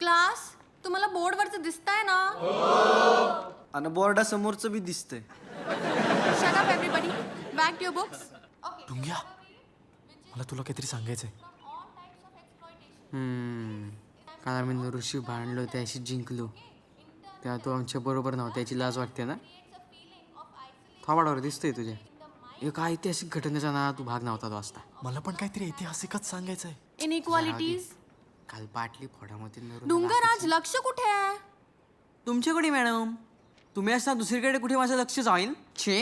Class तुम्हाला बोर्डवरचं दिसतंय ना? आणि बोर्डासमोरचं बी दिसतंय. Shut up everybody. Back to your books. डुंग्या, मला तुला काहीतरी सांगायचंय. काल आम्ही नरूशी भांडलो त्याशी जिंकलो तेव्हा तू आमच्या बरोबर नव्हता त्याची लाज वाटते ना? थोबाडावर दिसतोय तुझ्या. एका ऐतिहासिक घटनेचा ना तू भाग नव्हता तो असता. मला पण काहीतरी ऐतिहासिकच सांगायचंय. इनइक्वालिटीज. काल पाटली फोडामध्ये नरू डुंगराज लक्ष कुठे आहे? तुमच्याकडे मॅडम. तुम्ही असता दुसरीकडे कुठे माझं लक्ष जाईल? छे.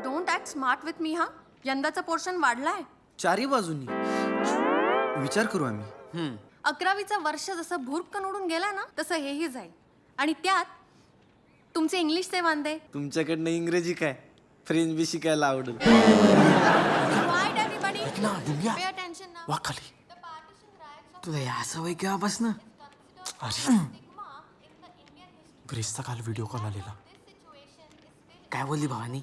Don't act smart with me हा. यंदाचा पोर्शन वाढलाय. चारी बाजूनी विचार करू आम्ही. 11वीचं वर्ष जसं भुरकन उडून गेलाय ना तसं हेही जाईल. आणि त्यात तुमचे इंग्लिशचे वांदे. तुमच्याकडनं इंग्रजी काय फ्रेंच बी शिकायला आवडेल. Quiet everybody. ऐक ना डुंग्या, Pay attention now. वा खाली. तुला या सवय केव्हापासनं? अरे ग्रेसचा काल व्हिडिओ कॉल आलेला. काय बोलली भावानी?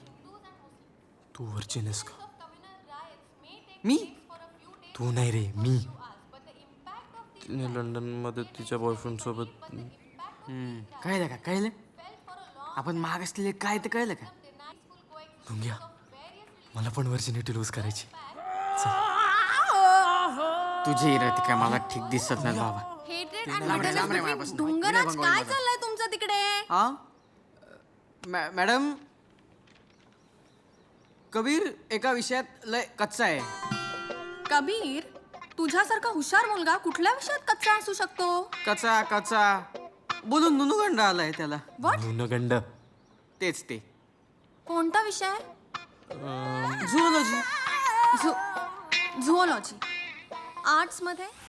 तू व्हर्जिन आहेस का? मी? तू नाही रे, मी. तिने लंडन मध्ये तिच्या बॉयफ्रेंड सोबत. कळलं का? कळलं? आपण महाग असलेले काय ते कळलं का? डुंग्या, मला पण व्हर्जिनिटी लूज करायची. तुझी इराती काय मला ठीक दिसत नाही बाबा. Hatred and लांब रे, bitterness लांब रे between- माझ्यापासून. डुंगराज विनय काय भंगोळी चाललंय तुमचं तिकडे? हा मॅडम, कबीर एका विषयात लय कच्चा आहे. कबीर तुझ्यासारखा हुशार मुलगा कुठल्या विषयात कच्चा असू शकतो? कचा कचा बोलून नुनुगंड आलाय त्याला. What? न्यूनगंड. तेच ते. कोणता विषय? झुओलॉजी. झुओलॉजी. आर्ट्स मध्ये